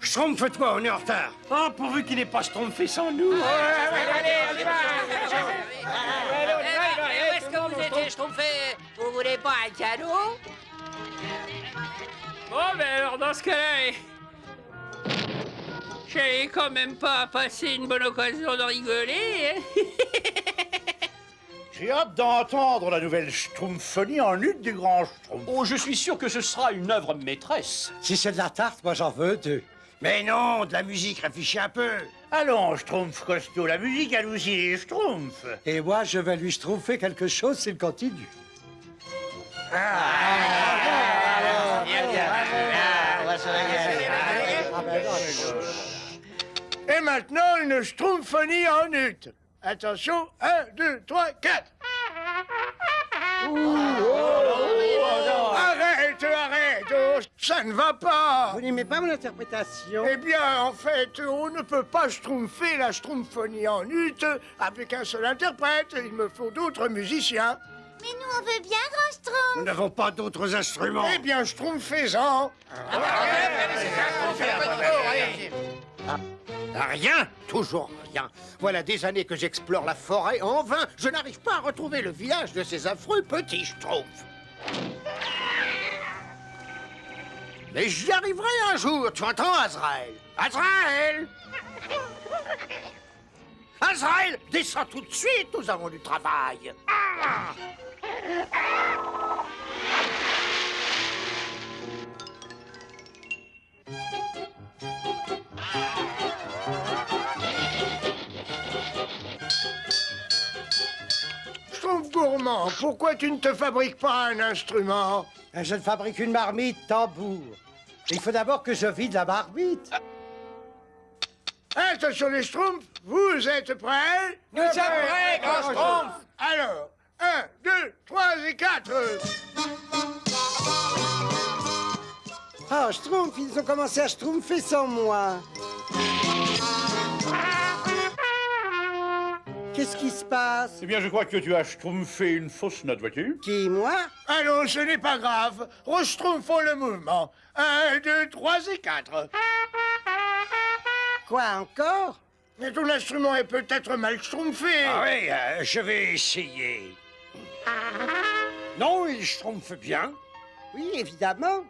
Schtroumpf-toi, on est en retard. Oh, pourvu qu'il n'ait pas schtroumpfé sans nous. Allez, on y va. Où est-ce que vous étiez schtroumpfé? Vous voulez pas un cadeau? Bon, ben alors, dans ce cas-là, j'allais quand même pas passer une bonne occasion de rigoler. Hein. J'ai hâte d'entendre la nouvelle Schtroumphonie en lutte du grand Schtroumpf. Oh, je suis sûr que ce sera une œuvre maîtresse. Si c'est de la tarte, moi j'en veux 2. Mais non, de la musique, réfléchis un peu. Allons, Schtroumpf costaud, la musique a aussi les Schtroumpfs. Et moi, je vais lui schtroumpfer quelque chose s'il continue. Et maintenant, une Schtroumphonie en ut. Attention, 1, 2, 3, 4. Arrête, arrête, oh, ça ne va pas. Vous n'aimez pas mon interprétation? Eh bien, en fait, on ne peut pas schtroumpfer la Schtroumphonie en ut avec un seul interprète. Il me faut d'autres musiciens. Mais nous, on veut bien, Grand Schtroumpf. Nous n'avons pas d'autres instruments. Eh bien, schtroumpfez-en. Rien, toujours rien. Voilà des années que j'explore la forêt. En vain, je n'arrive pas à retrouver le village de ces affreux petits schtroumpfs. Mais j'y arriverai un jour, tu entends, Azraël? Azraël! Azraël, descends tout de suite, nous avons du travail. Schtroumpf gourmand, pourquoi tu ne te fabriques pas un instrument? Je ne fabrique une marmite tambour. Il faut d'abord que je vide la marmite. Attention les Schtroumpfs, vous êtes prêts? Nous sommes prêts, Grand Schtroumpf. Alors, 1, 2, 3 et 4. Ah, Schtroumpf, ils ont commencé à schtroumpfer sans moi. Qu'est-ce qui se passe? Eh bien, je crois que tu as schtroumpfé une fausse note, vois-tu? Qui, moi? Allons, ce n'est pas grave. Reschtroumpfons le mouvement. 1, 2, 3 et 4. Quoi, encore? Mais ton instrument est peut-être mal schtroumpfé. Ah oui, je vais essayer. Non, il schtroumpfe bien. Oui, évidemment.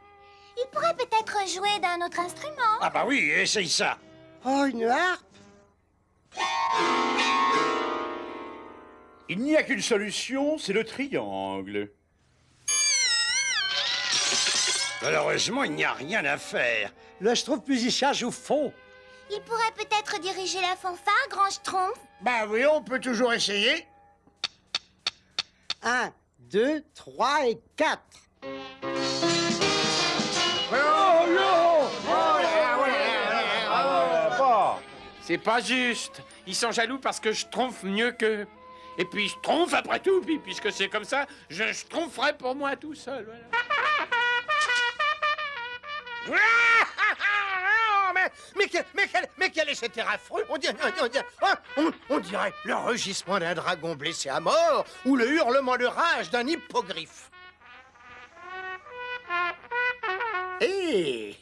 Il pourrait peut-être jouer d'un autre instrument. Ah bah oui, essaye ça. Oh, une harpe? Il n'y a qu'une solution, c'est le triangle. Malheureusement, il n'y a rien à faire. Le Schtroumpf musicien joue faux. Il pourrait peut-être diriger la fanfare, Grand Schtroumpf. Bah oui, on peut toujours essayer. 1, 2, 3 et 4. C'est pas juste. Ils sont jaloux parce que je trompe mieux qu'eux. Et puis je trompe après tout, puis puisque c'est comme ça, je tromperai pour moi tout seul. Voilà. Mais quel est cet air affreux? On dirait le rugissement d'un dragon blessé à mort ou le hurlement de rage d'un hippogriffe. Hé!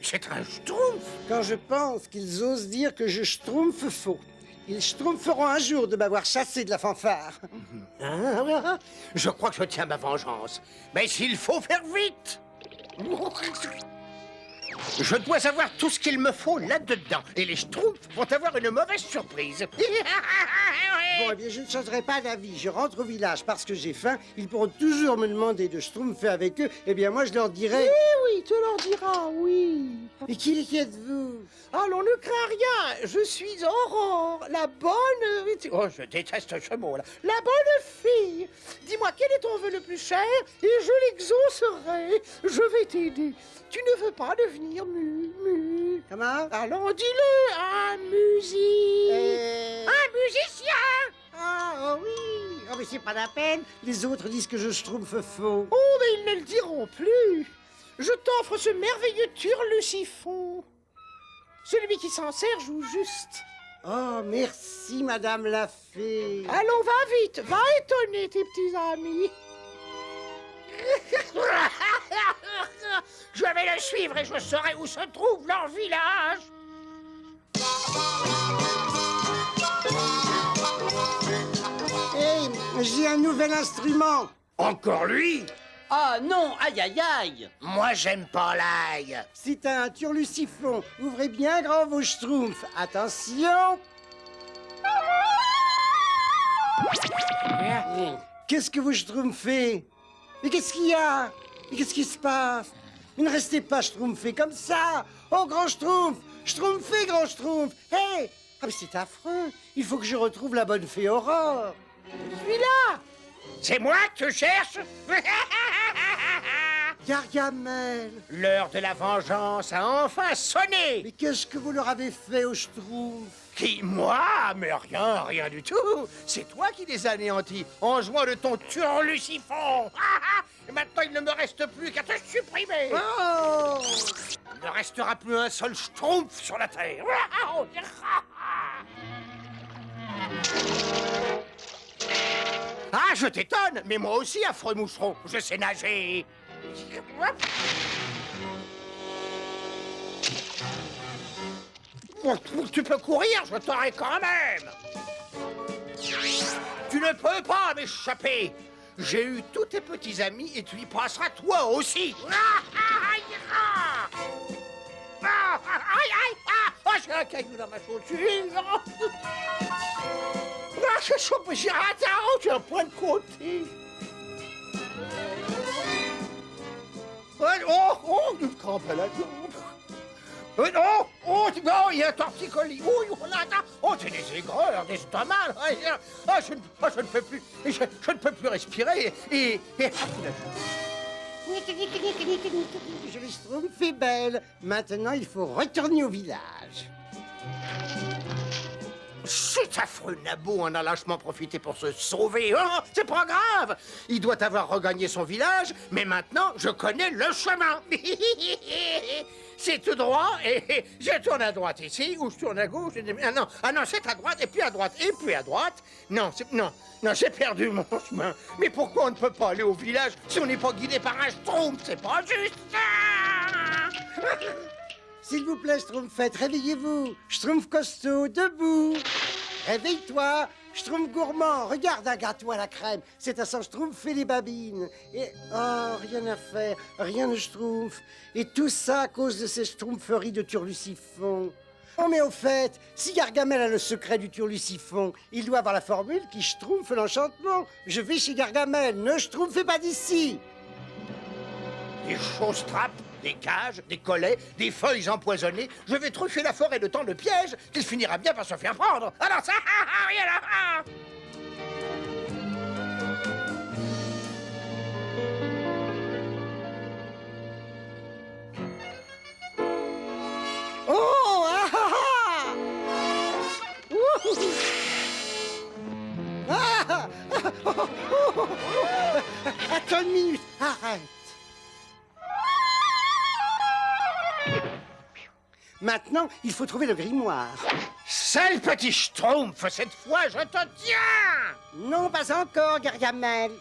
C'est un schtroumpf! Quand je pense qu'ils osent dire que je schtroumpfe faux, ils schtroumpferont un jour de m'avoir chassé de la fanfare. Je crois que je tiens ma vengeance. Mais s'il faut faire vite! Je dois avoir tout ce qu'il me faut là-dedans. Et les schtroumpfs vont avoir une mauvaise surprise. Bon, eh bien, je ne changerai pas d'avis. Je rentre au village parce que j'ai faim. Ils pourront toujours me demander de schtroumpfer avec eux. Eh bien, moi, je leur dirai... Oui, tu leur diras, oui. Et qui êtes-vous? Allons, ne crains rien. Je suis Aurore, la bonne... Oh, je déteste ce mot-là. La bonne fille. Dis-moi, quel est ton vœu le plus cher et je l'exaucerai. Je vais t'aider. Tu ne veux pas devenir mu. Comment? Allons, dis-le, un un musicien. Ah, oui. Oh, mais c'est pas la peine. Les autres disent que je schtroumpfe faux. Oh, mais ils ne le diront plus. Je t'offre ce merveilleux turlusiphon. Celui qui s'en sert joue juste. Oh, merci, Madame la Fée. Allons, va vite, va étonner tes petits amis. Je vais le suivre et je saurai où se trouve leur village. Hé, j'ai un nouvel instrument. Encore lui? Ah non, aïe aïe aïe. Moi, j'aime pas l'ail. C'est un turlusiphon. Ouvrez bien grand vos schtroumpfs. Attention. Qu'est-ce que vous schtroumpfez? Mais qu'est-ce qu'il y a? Mais qu'est-ce qui se passe? Mais ne restez pas schtroumpfés comme ça. Oh, grand schtroumpf! Schtroumpfez, grand schtroumpf! Hé! Ah, mais c'est affreux. Il faut que je retrouve la bonne fée Aurore. Celui-là! C'est moi que tu cherches? Gargamel! L'heure de la vengeance a enfin sonné. Mais qu'est-ce que vous leur avez fait aux schtroumpfs? Qui, moi? Mais rien du tout. C'est toi qui les as anéantis en jouant de ton turlusiphon. Et maintenant, il ne me reste plus qu'à te supprimer. Oh! Il ne restera plus un seul schtroumpf sur la terre. Ah, je t'étonne, mais moi aussi, affreux moucheron, je sais nager. Tu peux courir, je t'aurai quand même. Tu ne peux pas m'échapper. J'ai eu tous tes petits amis et tu y passeras toi aussi. J'ai un caillou dans ma chaussure. C'est chaud, j'ai raté j'ai un point de côté. Tu me crampes à la jambe. Non, il y a un torticolis. C'est des aigreurs, des stomacs. Je ne peux plus, je ne peux plus respirer. Et Je les schtroumpfais belle. Maintenant, il faut retourner au village. cet affreux Nabo en a lâchement profité pour se sauver. Oh, c'est pas grave. Il doit avoir regagné son village, mais maintenant, je connais le chemin. C'est tout droit et je tourne à droite ici, ou je tourne à gauche. Ah non, c'est à droite, et puis à droite, et puis à droite. Non, j'ai perdu mon chemin. Mais pourquoi on ne peut pas aller au village si on n'est pas guidé par un schtroumpf? C'est pas juste. S'il vous plaît, Schtroumpfette, réveillez-vous. Schtroumpf costaud, debout. Réveille-toi. Schtroumpf gourmand, regarde un gâteau à la crème. C'est à son Schtroumpf fait les babines. Et oh, rien à faire, rien de Schtroumpf. Et tout ça à cause de ces Schtroumpferie de Turlusiphon. Oh, mais au fait, si Gargamel a le secret du Turlusiphon, il doit avoir la formule qui Schtroumpfe l'enchantement. Je vais chez Gargamel, ne Schtroumpfez pas d'ici. Des choses-trappes, des cages, des collets, des feuilles empoisonnées. Je vais truffer la forêt de tant de pièges qu'il finira bien par se faire prendre. Alors ça, rien à... Oh, ah, ah, ah. Ouh. Ah, ah, oh, oh, oh, oh. Attends une minute, arrête. Maintenant, il faut trouver le grimoire. Sale petit schtroumpf, cette fois, je te tiens. Non, pas encore, Gargamel.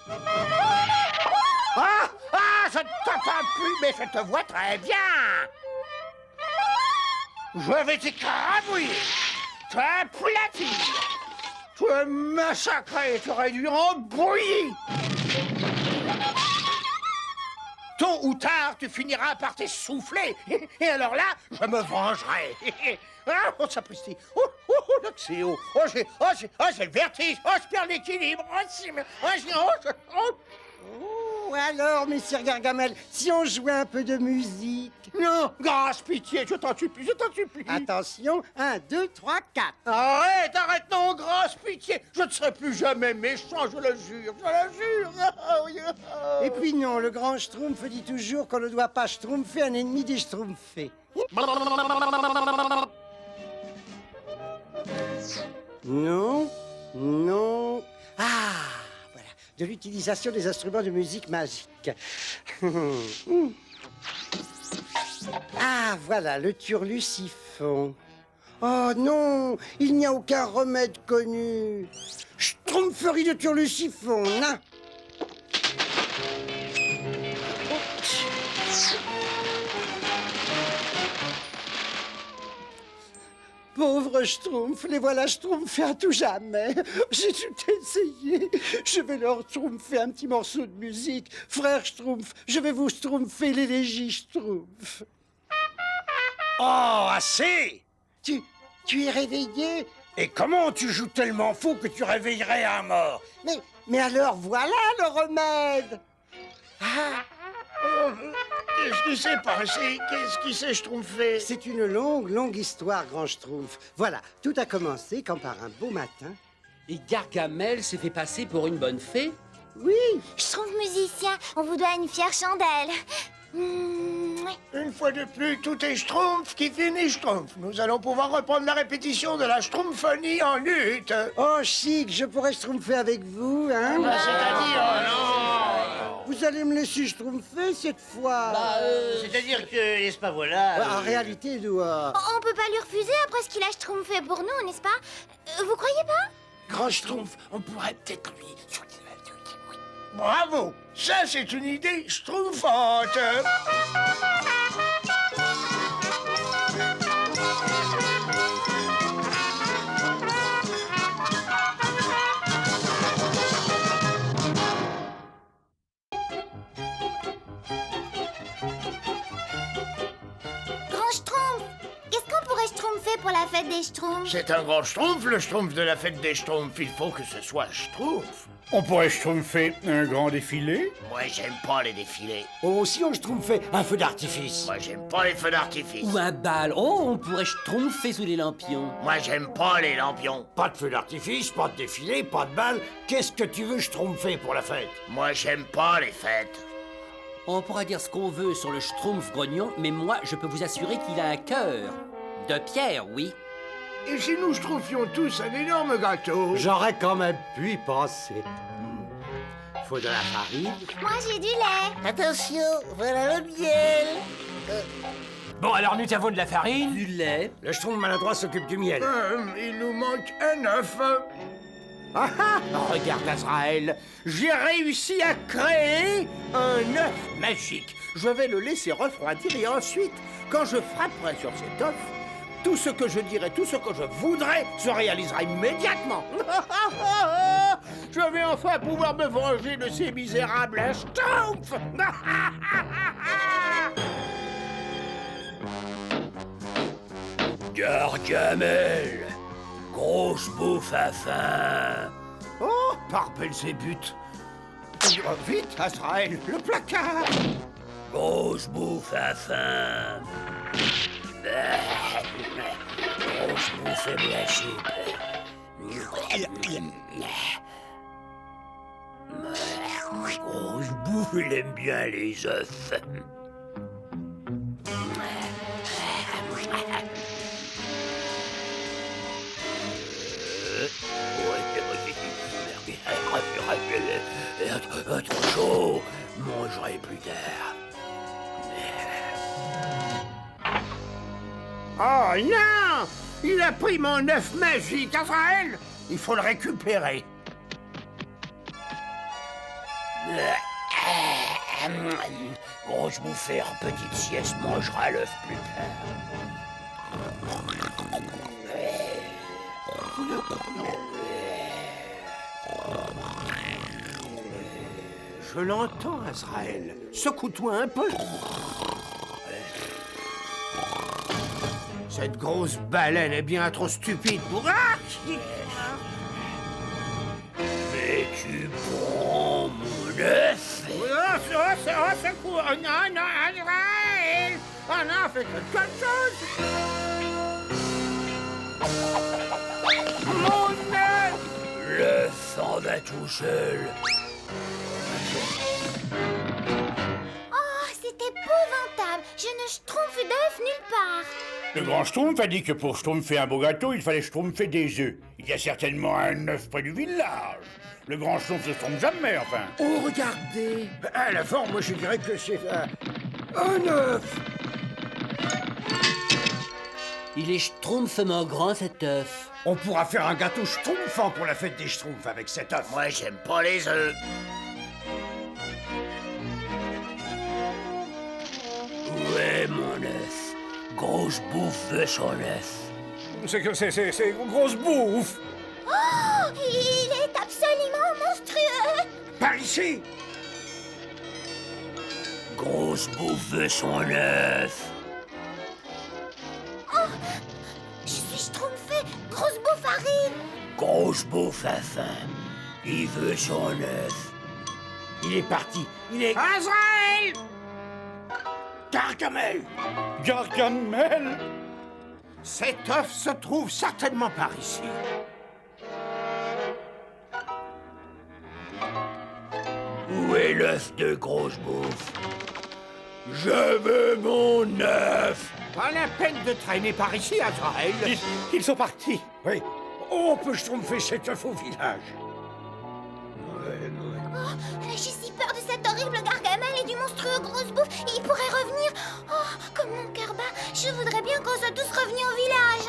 Ah, je ne t'entends plus, mais je te vois très bien. Je vais t'écrabouiller, t'aplatir, te massacrer, te réduire en bouillie. Tôt ou tard, tu finiras par t'essouffler. Et alors là, je me vengerai. Oh, sapristi. Oh, c'est haut. Oh, j'ai le vertige. Oh, je perds l'équilibre. Oh, alors, messire Gargamel, si on jouait un peu de musique. Non, grâce pitié, je t'en supplie, je t'en supplie. Attention, 1, 2, 3, 4. Arrête, non, grâce pitié. Je ne serai plus jamais méchant, je le jure, Et puis non, le grand Schtroumpf dit toujours qu'on ne doit pas schtroumpfer un ennemi des schtroumpfés. Non, non. Ah, voilà, de l'utilisation des instruments de musique magique. Ah, voilà, le Turlusiphon. Oh non, il n'y a aucun remède connu. Schtroumpferie de Turlusiphon, hein. Pauvre Schtroumpf, les voilà schtroumpfés à tout jamais. J'ai tout essayé. Je vais leur schtroumpfer un petit morceau de musique. Frère Schtroumpf, je vais vous schtroumpfer l'élégie Schtroumpf. Oh, assez! Tu es réveillé? Et comment tu joues tellement faux que tu réveillerais un mort? Mais alors voilà le remède. Qu'est-ce qui s'est passé? Qu'est-ce qui s'est schtroumpfé? C'est une longue histoire, grand Schtroumpf. Voilà, tout a commencé quand par un beau matin... Et Gargamel s'est fait passer pour une bonne fée? Oui, Schtroumpf musicien, on vous doit une fière chandelle. Une fois de plus, tout est Schtroumpf qui finit Schtroumpf. Nous allons pouvoir reprendre la répétition de la Schtroumphonie en lutte. oh chic, je pourrais schtroumpfer avec vous, hein? Vous allez me laisser schtroumpfer cette fois? C'est-à-dire que, n'est-ce pas, voilà... En réalité, Edouard... On peut pas lui refuser après ce qu'il a schtroumpfé pour nous, n'est-ce pas? Vous croyez pas? Grand Schtroumpf, on pourrait peut-être lui... Bravo! Ça, c'est une idée schtroumpfante. Grand Schtroumpf, qu'est-ce qu'on pourrait schtroumpfer pour la fête des Schtroumpfs? C'est un grand Schtroumpf, le Schtroumpf de la fête des Schtroumpfs. Il faut que ce soit Schtroumpf. On pourrait schtroumpfer un grand défilé. Moi, j'aime pas les défilés. Oh, si on schtroumpfait un feu d'artifice. Moi, j'aime pas les feux d'artifice. Ou un bal. Oh, on pourrait schtroumpfer sous les lampions. Moi, j'aime pas les lampions. Pas de feu d'artifice, pas de défilé, pas de balle. Qu'est-ce que tu veux schtroumpfer pour la fête? Moi, j'aime pas les fêtes. On pourra dire ce qu'on veut sur le schtroumpf grognon, mais moi, je peux vous assurer qu'il a un cœur. De pierre, oui. Et si nous schtroumpfions tous un énorme gâteau? J'aurais quand même pu y penser. Faut de la farine. Moi, j'ai du lait. Attention, voilà le miel. Bon, alors nous avons de la farine. Du lait. Le schtroumpf maladroit s'occupe du miel. Il nous manque un œuf. Regarde, Azraël, j'ai réussi à créer un œuf magique. Je vais le laisser refroidir et ensuite, quand je frapperai sur cet œuf, tout ce que je dirai, tout ce que je voudrais se réalisera immédiatement. Je vais enfin pouvoir me venger de ces misérables schtroumpfs. Gargamel, grosse bouffe à faim. Oh, par Belzébuth. Vite, Azraël, le placard. Grosse bouffe à faim. Grosse bouffe et de la soupe. Grosse bouffe, il aime bien les œufs. Trop chaud, mangerai plus tard. Oh non! Il a pris mon œuf magique, Azraël! Il faut le récupérer. Grosse bouffère, petite sieste, mangera l'œuf plus Je l'entends, Azraël. Secoue-toi un peu. Cette grosse baleine est bien trop stupide pour... Ah! Mais tu prends mon œuf. Secoue. Oh non, non, Azraël! Oh non, fais quelque chose! Mon œuf! L'œuf en va tout seul. Oh, c'est épouvantable. Je ne schtroumpfe d'œufs nulle part. Le grand Schtroumpf a dit que pour schtroumpfer un beau gâteau, il fallait schtroumpfer des œufs. Il y a certainement un œuf près du village. Le grand Schtroumpf ne se trompe jamais, enfin. Oh, regardez. À la forme, moi, je dirais que c'est un œuf. Il est schtroumpfement grand, cet œuf. On pourra faire un gâteau schtroumpfant pour la fête des schtroumpfs avec cet œuf. Moi, j'aime pas les œufs. Où est mon œuf? Grosse bouffe de son œuf. C'est que c'est grosse bouffe. Oh, il est absolument monstrueux. Par ici. Grosse bouffe veut son œuf. Oh, je suis schtroumpfée. Grosse bouffe arrive. Grosse bouffe a faim. Il veut son œuf. Il est parti. Il est... Azraël! Gargamel. Gargamel. Cet œuf se trouve certainement par ici. Où est l'œuf de grosse bouffe? Je veux mon œuf. Pas la peine de traîner par ici, Azraël. Ils sont partis. Oui. On peut schtroumpfer cet œuf au village. J'ai si peur de cet horrible Gargamel et du monstrueux grosse bouffe. Il pourrait revenir. Oh, comme mon cœur bat. Je voudrais bien qu'on soit tous revenus au village.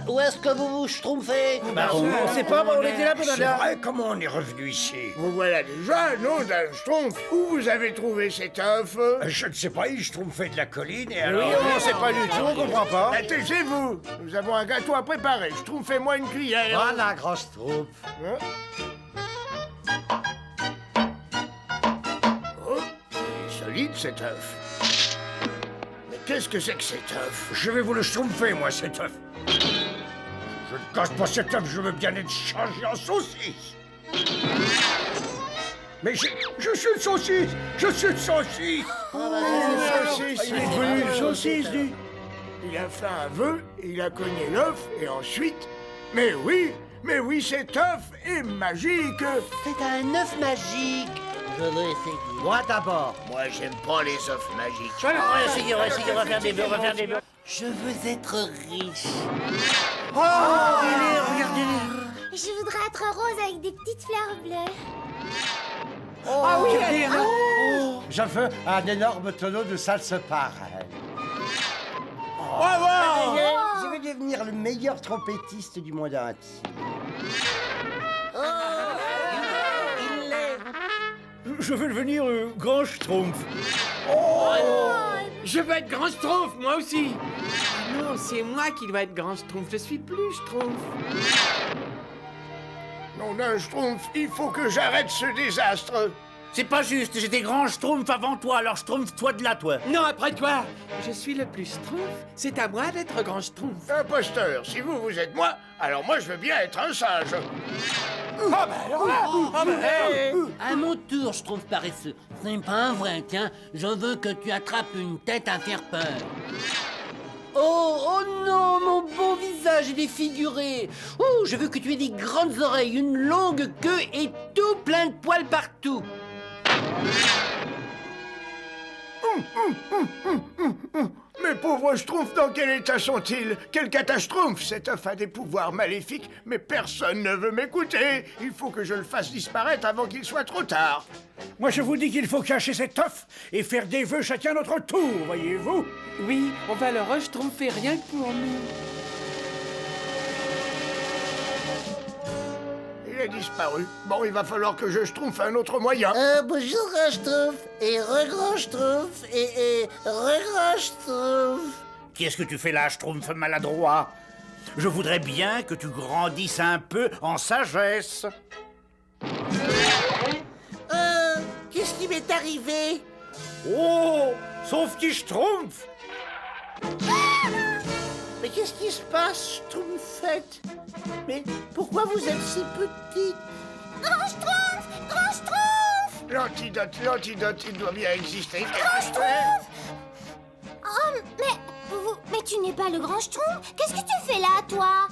Où est-ce que vous vous schtroumpfez? On sait pas, on était là pendant C'est vrai, comment on est revenu ici? Vous voilà déjà, nom d'un schtroumpf. Où vous avez trouvé cet œuf? Je ne sais pas, il schtroumpfait de la colline et Oui, alors... on sait pas du tout, on comprend pas. Taisez-vous, nous avons un gâteau à préparer. Schtroumpfez-moi une cuillère. Voilà, grand schtroumpf. Oh, il est solide cet œuf. Mais qu'est-ce que c'est que cet œuf? Je vais vous le schtroumpfer, moi, cet œuf. Je ne casse pas cet œuf, je veux bien être changé en saucisse. Mais je suis une saucisse. Je suis une saucisse. Il est devenu une saucisse, lui. Il a fait un vœu, il a cogné l'œuf, et ensuite... Mais oui, cet œuf est magique. C'est un œuf magique. Je veux essayer. Moi d'abord. Moi, j'aime pas les œufs magiques. On va essayer, on va faire des vœux, Je veux être riche. Je voudrais être rose avec des petites fleurs bleues. Ah oui, je veux un énorme tonneau de salsa pareil. Je vais devenir le meilleur trompettiste du monde entier. Je veux devenir grand schtroumpf. Je veux être grand schtroumpf, moi aussi. Ah non, c'est moi qui dois être grand schtroumpf. Je suis plus schtroumpf. Non, d'un schtroumpf, il faut que j'arrête ce désastre. C'est pas juste, j'étais grand schtroumpf avant toi, alors schtroumpf-toi de là, toi. Non, après toi. Je suis le plus schtroumpf. C'est à moi d'être grand schtroumpf. Imposteur, si vous êtes moi, alors moi je veux bien être un sage. À mon tour, je trouve paresseux. C'est pas un vrai, tiens. Je veux que tu attrapes une tête à faire peur. Oh non, mon beau visage est défiguré. Oh, je veux que tu aies des grandes oreilles, une longue queue et tout plein de poils partout. Mes pauvres schtroumpfs, dans quel état sont-ils? Quel catastrophe! Cet œuf a des pouvoirs maléfiques, mais personne ne veut m'écouter. Il faut que je le fasse disparaître avant qu'il soit trop tard. Moi, je vous dis qu'il faut cacher cet œuf et faire des vœux chacun notre tour, voyez-vous? Oui, on va le re-schtroumpfer rien que pour nous. Il a disparu. Bon, il va falloir que je schtroumpfe un autre moyen. Bonjour, grand schtroumpf, et re-grand schtroumpf, et re-grand schtroumpf. Qu'est-ce que tu fais là, schtroumpf maladroit? Je voudrais bien que tu grandisses un peu en sagesse. Qu'est-ce qui m'est arrivé? Oh, sauf petit schtroumpf. Mais qu'est-ce qui se passe, schtroumpfette? Mais pourquoi vous êtes si petite? Grand schtroumpf! Grand schtroumpf! L'antidote, il doit bien exister. Grand schtroumpf! Oh, mais tu n'es pas le grand schtroumpf? Qu'est-ce que tu fais là, toi?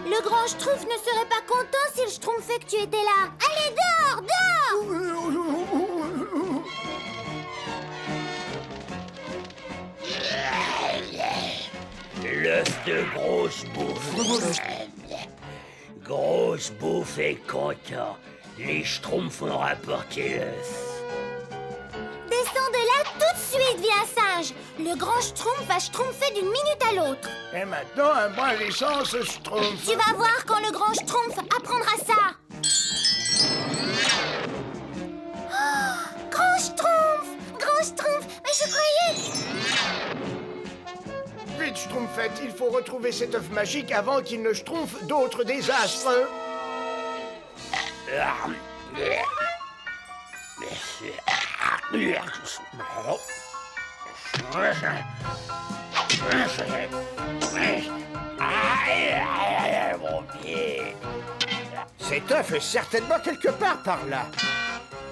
Le grand schtroumpf ne serait pas content s'il schtroumpfait que tu étais là. Allez, dehors, dehors! L'œuf de grosse bouffe. Grosse bouffe est content. Les schtroumpfs ont rapporté l'œuf. Descends de là tout de suite, viens sage. Le grand schtroumpf va schtroumpfer d'une minute à l'autre. Et maintenant, un brin d'essence, schtroumpf. Tu vas voir quand le grand schtroumpf apprendra ça. Oh, fait, il faut retrouver cet œuf magique avant qu'il ne schtroumpfe d'autres désastres. Cet œuf est certainement quelque part par là.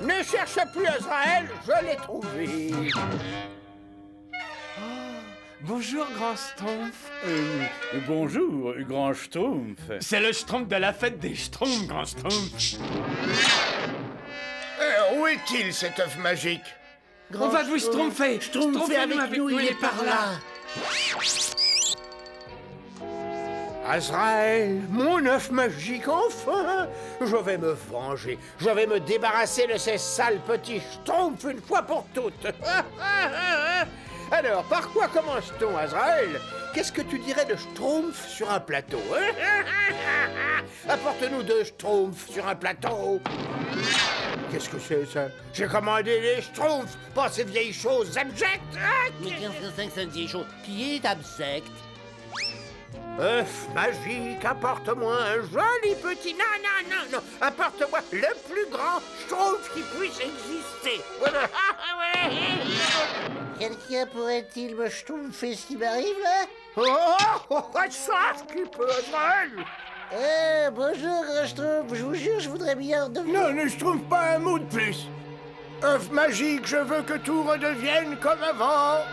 Ne cherche plus Azraël, je l'ai trouvé. Bonjour, grand Schtroumpf. Bonjour, grand Schtroumpf. C'est le Schtroumpf de la fête des Schtroumpfs, grand Schtroumpf. Où est-il cet œuf magique? On va vous Schtroumpfer. Schtroumpfer avec nous, il est par là. Azraël, mon œuf magique, enfin! Je vais me venger. Je vais me débarrasser de ces sales petits schtroumpfs une fois pour toutes. Alors, par quoi commence-t-on, Azraël? Qu'est-ce que tu dirais de schtroumpf sur un plateau, hein? Apporte-nous 2 schtroumpfs sur un plateau. Qu'est-ce que c'est, ça? J'ai commandé des schtroumpfs, pas ces vieilles choses abjectes. Mais 15,5, c'est une vieille chose qui est abjecte. œuf magique, apporte-moi un joli petit... Non, apporte-moi le plus grand schtroumpf qui puisse exister. Quelqu'un pourrait-il me schtroumpfer ce qui m'arrive là? Ça, ce qui peut, Azraël. Bonjour, grand Schtroumpf. Je vous jure, je voudrais bien devenir... Non, ne schtroumpfe pas un mot de plus. œuf magique, je veux que tout redevienne comme avant.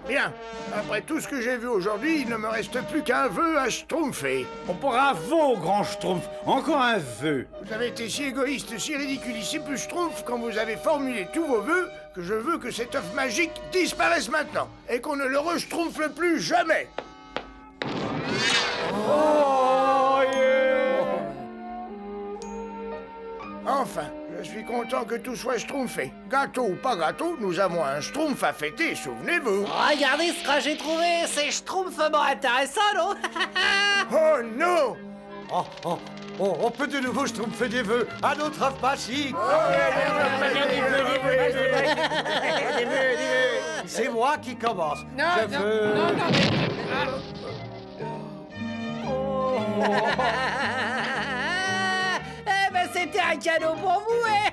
Bien. Après tout ce que j'ai vu aujourd'hui, il ne me reste plus qu'un vœu à schtroumpfer. Bravo, grand Schtroumpf. Encore un vœu. Vous avez été si égoïste, si ridicule, si plus schtroumpf quand vous avez formulé tous vos vœux que je veux que cet œuf magique disparaisse maintenant et qu'on ne le re-schtroumpfe plus jamais. Enfin, je suis content que tout soit schtroumpfé. Gâteau ou pas gâteau, nous avons un schtroumpf à fêter, souvenez-vous. Regardez ce que j'ai trouvé, c'est schtroumpfement intéressant, non? Oh non! On peut de nouveau schtroumpfer des vœux à notre œuf magique. C'est moi qui commence. Je veux... Eh ben, c'était un cadeau pour vous, hein?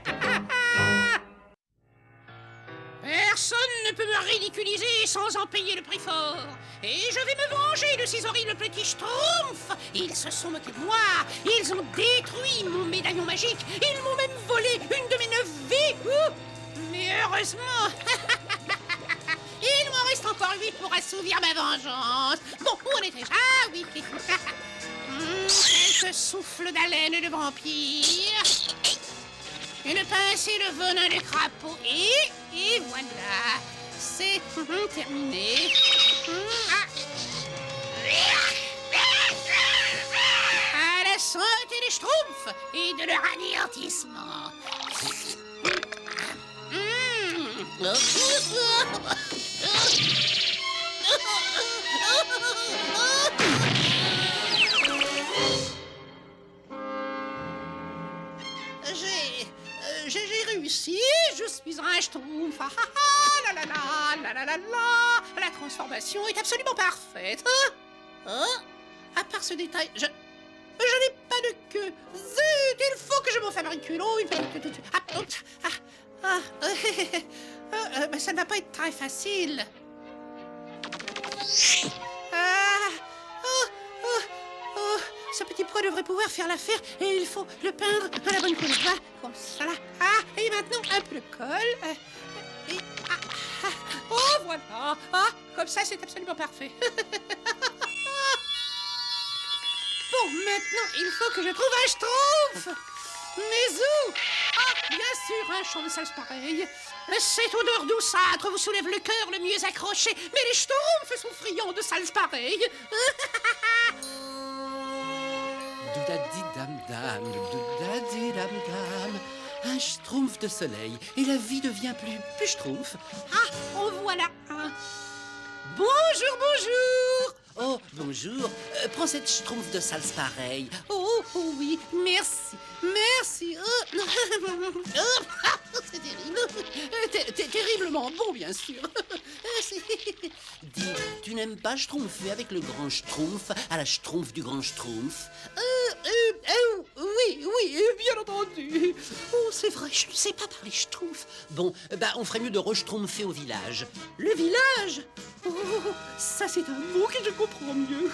Personne ne peut me ridiculiser sans en payer le prix fort. Et je vais me venger de ces horribles petits schtroumpfs. Ils se sont moqués de moi. Ils ont détruit mon médaillon magique. Ils m'ont même volé une de mes 9 vies. Mais heureusement, il m'en reste encore 8 pour assouvir ma vengeance. Bon, où en étais-je? Ah oui. Quelques souffles d'haleine de vampire. Une pincée de venin de crapaud. Et voilà. C'est terminé. À la santé des schtroumpfs et de leur anéantissement. J'ai réussi, je suis un schtroumpf. Ah, ah, ah, la la la la la la la. La transformation est absolument parfaite. À part ce détail, je n'ai pas de queue. Zut, il faut que je m'en fabrique une. Oh, mais ça ne va pas être très facile. Ce petit pois devrait pouvoir faire l'affaire et il faut le peindre à la bonne couleur. Voilà, comme ça là. Et maintenant un peu de colle. Oh voilà. Comme ça c'est absolument parfait. Bon, maintenant il faut que je trouve un schtroumpf. Mais où? Bien sûr, un champ de salse pareil. Cette odeur douceâtre vous soulève le cœur le mieux accroché. Mais les schtroumpfs sont friands de salse pareille. Doudadi-dam-dam, doudadi-dam-dam. Un schtroumpf de soleil et la vie devient plus schtroumpf. En voilà un. Bonjour, bonjour. Oh, bonjour. Prends cette schtroumpf de salse pareille. Oh oui, merci, merci. C'est terrible. Terriblement bon, bien sûr. Dis, tu n'aimes pas schtroumpfer avec le grand schtroumpf à la schtroumpf du grand schtroumpf? Oui, bien entendu. Oh, c'est vrai, je ne sais pas parler schtroumpf. Bon, bah on ferait mieux de reschtroumpfer au village. Le village? Oh, ça c'est un mot que je comprends mieux.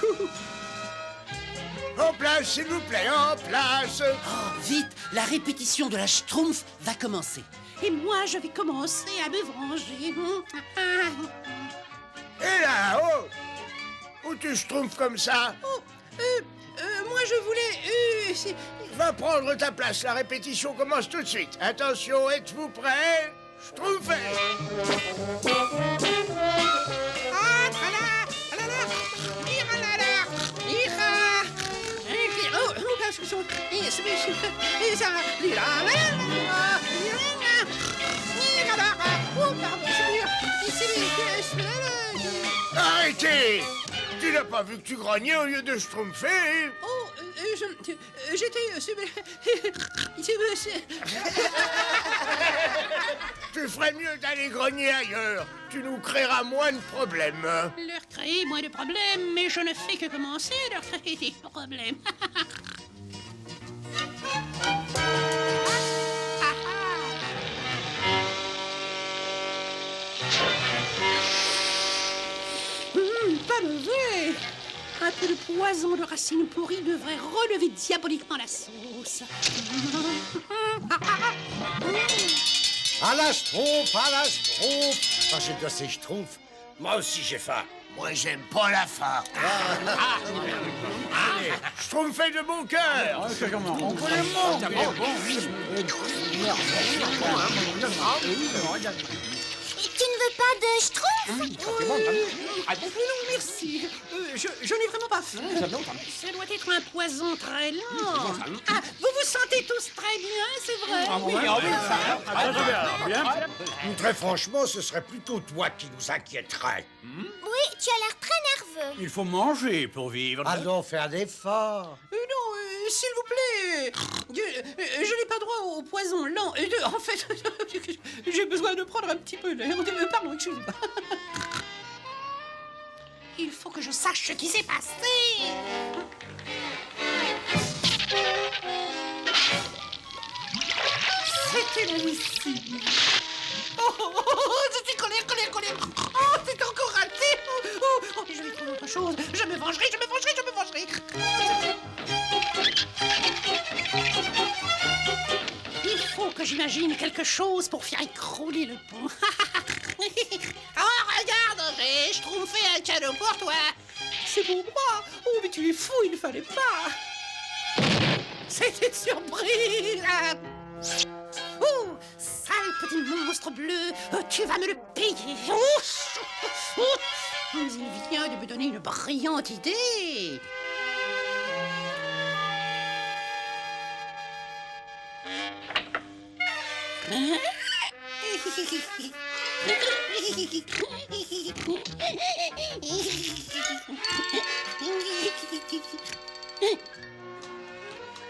En place, s'il vous plaît, en place. Oh, vite, la répétition de la schtroumpf va commencer. Et moi, je vais commencer à me venger. Et là, oh, où tu schtroumpfes comme ça? Oh, moi je voulais... Va prendre ta place, la répétition commence tout de suite. Attention, êtes-vous prêts? Schtroumpfez! Ah, tralala, tralala, iralala, ira. Oh, parce que son... Et ça... Oh, pardon, Arrêtez! Tu n'as pas vu que tu grognais au lieu de schtroumpfer? Oh, j'étais... Tu ferais mieux d'aller grogner ailleurs. Tu nous créeras moins de problèmes. Leur créer moins de problèmes, mais je ne fais que commencer à leur créer des problèmes. Pas mauvais. Un peu de poison de racines pourries devrait relever diaboliquement la sauce. À la schtroumpf, à la schtroumpf. Ah, j'ai bien ces schtroumpfs. Moi aussi j'ai faim. Moi, j'aime pas la faim. Schtroumpfez de bon cœur. Tu ne veux pas de schtroumpf? Non, merci. Je n'ai vraiment pas faim. Ça doit être un poison très lent. Ah, vous vous sentez tous très bien, c'est vrai? Très franchement, ce serait plutôt toi qui nous inquiéterais. Oui, tu as l'air très nerveux. Il faut manger pour vivre. Allons faire d'efforts. Non, s'il vous plaît. Je n'ai pas droit au poison lent. En fait, j'ai besoin de prendre un petit peu d'air. Pardon, excusez-moi. Il faut que je sache ce qui s'est passé. C'était l'homicide. Je suis colère. Oh, c'est encore raté. Oh, je vais trouver autre chose. Je me vengerai. Il faut que j'imagine quelque chose pour faire écrouler le pont. Oh, regarde, j'ai schtroumpfé un cadeau pour toi. C'est pour moi. Oh, mais tu es fou, il ne fallait pas. C'était une surprise. Oh, sale petit monstre bleu, tu vas me le payer. Mais il vient de me donner une brillante idée. Hein?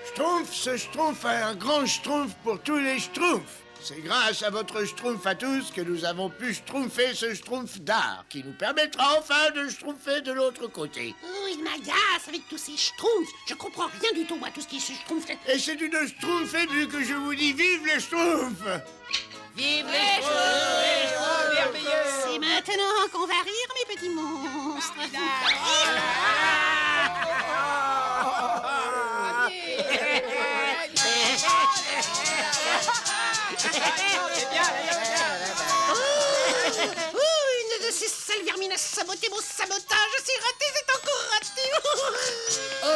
Schtroumpf, ce schtroumpf est un grand schtroumpf pour tous les schtroumpfs. C'est grâce à votre schtroumpf à tous que nous avons pu schtroumpfer ce schtroumpf d'art, qui nous permettra enfin de schtroumpfer de l'autre côté. Oh, il m'agace avec tous ces schtroumpfs. Je comprends rien du tout à tout ce qui se schtroumpf. Et c'est d'une schtroumpf émue que je vous dis vive les schtroumpfs! Vive les schtroumpfs, merveilleux! C'est maintenant qu'on va rire, mes petits monstres. Une de ces sales vermines a saboté mon sabotage. C'est raté, c'est encore raté. Oh,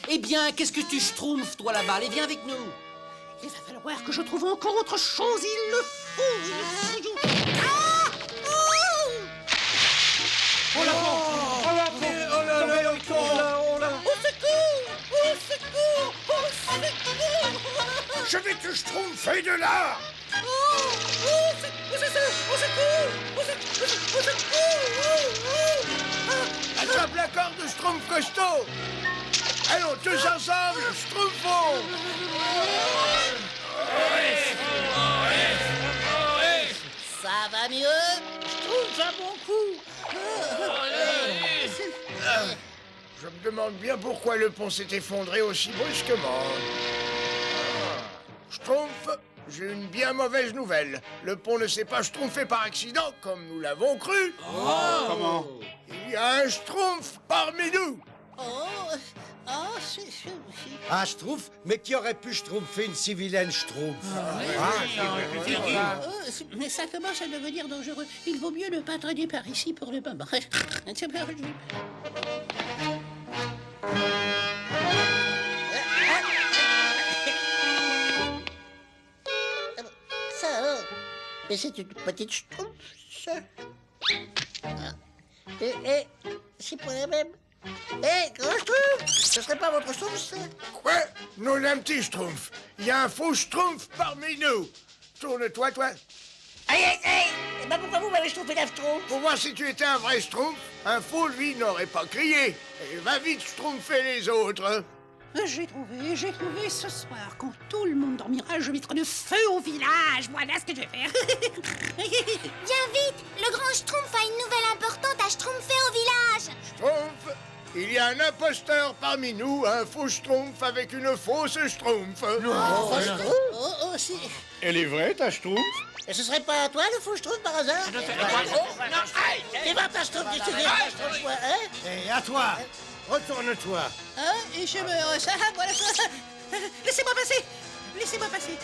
eh bien, qu'est-ce que tu schtroumpfes, toi, là-bas? Allez, viens avec nous. Il va falloir que je trouve encore autre chose. Il le faut. Ah! Oh! Oh là Au secours! Au secours! Au secours! Je vais te schtroumpfer de là. Attrape la corde de Schtroumpf costaud! Allons, tous ensemble, schtroumpfons! Ça va mieux? Schtroumpf un bon coup. demande bien pourquoi le pont s'est effondré aussi brusquement. Schtroumpf, j'ai une bien mauvaise nouvelle. Le pont ne s'est pas schtroumpfé par accident, comme nous l'avons cru. Comment? Il y a un Schtroumpf parmi nous. Un Schtroumpf? Mais qui aurait pu schtroumpfer une si vilaine Schtroumpf? Mais ça commence à devenir dangereux. Il vaut mieux ne pas traîner par ici pour le moment. Ça alors? Mais c'est une petite Schtroumpf, ça. C'est pas la même. Grand Schtroumpf, ce serait pas votre Schtroumpf, ça? Quoi? Non, un petit Schtroumpf. Il y a un faux Schtroumpf parmi nous. Tourne-toi, toi. Aïe, aïe, aïe! Ben pourquoi vous m'avez Schtroumpfé la Schtroumpf? Pour voir si tu étais un vrai Schtroumpf. Un faux, lui, n'aurait pas crié. Et va vite Schtroumpfer les autres. J'ai trouvé ce soir, quand tout le monde dormira, je mettrai le feu au village. Voilà ce que je vais faire. Viens vite, le grand Schtroumpf a une nouvelle importante à schtroumpfer au village. Schtroumpf, il y a un imposteur parmi nous, un faux Schtroumpf avec une fausse Schtroumpf. Si. Elle est vraie, ta Schtroumpf? Et ce serait pas toi le faux Schtroumpf par hasard? Et va ta Schtroumpf, tu sais, ta Schtroumpf, ouais, hein? Et à toi! Retourne-toi! Et je me... Ça, voilà. Laissez-moi passer. Laissez-moi passer.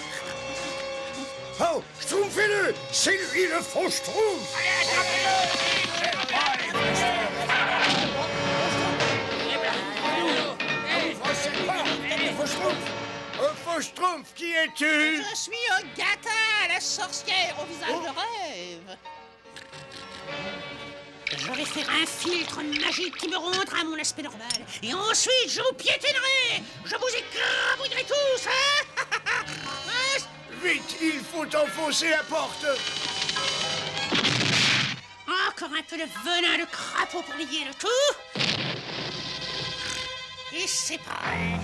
Oh, Schtroumpfez-le. C'est lui le faux Schtroumpf. Faux Schtroumpf, qui es-tu? Je suis Agatha, la sorcière au visage de rêve. Je vais faire un filtre magique qui me rendra mon aspect normal. Et ensuite, je vous piétinerai. Je vous écrabouillerai tous, hein? Vite, il faut enfoncer la porte. Encore un peu de venin de crapaud pour lier le tout. Et c'est prêt.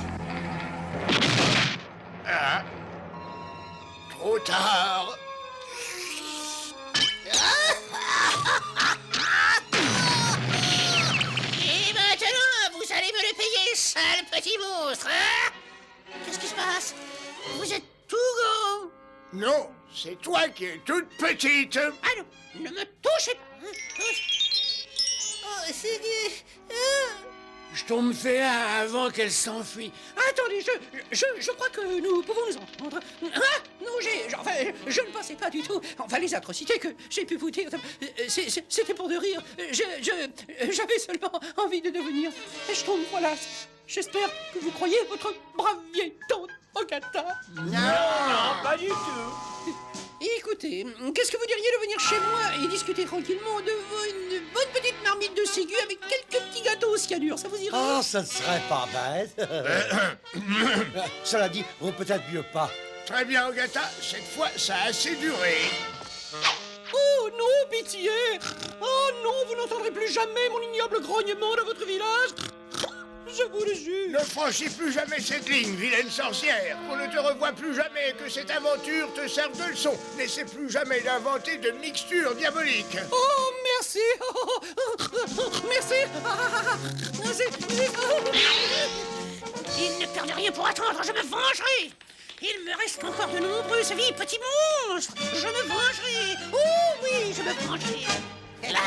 Ah. Trop tard. Et maintenant, vous allez me le payer, sale petit monstre, hein? Qu'est-ce qui se passe? Vous êtes tout grand. Non, c'est toi qui es toute petite. Ah non, ne me touchez pas, hein? Oh, c'est... Je tombe fait avant qu'elle s'enfuit. Attendez, je crois que nous pouvons nous entendre. Ah, non, enfin, je ne pensais pas du tout. Enfin, les atrocités que j'ai pu vous dire, c'était pour de rire. J'avais seulement envie de devenir Schtroumpf, voilà. J'espère que vous croyez votre brave vieille tante Agatha. Non, pas du tout. Écoutez, qu'est-ce que vous diriez de venir chez moi et discuter tranquillement devant une bonne petite marmite de ségu avec quelques petits gâteaux au cyanure, ça vous irait? Oh, ça ne serait pas bête. Cela dit, vaut peut-être mieux pas. Très bien, Agatha, cette fois, ça a assez duré. Oh non, pitié! Oh non, vous n'entendrez plus jamais mon ignoble grognement dans votre village! Je vous le jure! Ne franchis plus jamais cette ligne, vilaine sorcière. Qu'on ne te revoie plus jamais et que cette aventure te serve de leçon. N'essaie plus jamais d'inventer de mixtures diaboliques. Oh, merci! Merci! Il ne perd rien pour attendre, je me vengerai! Il me reste encore de nombreuses vies, petit monstre! Je me vengerai! Oh oui, je me vengerai! La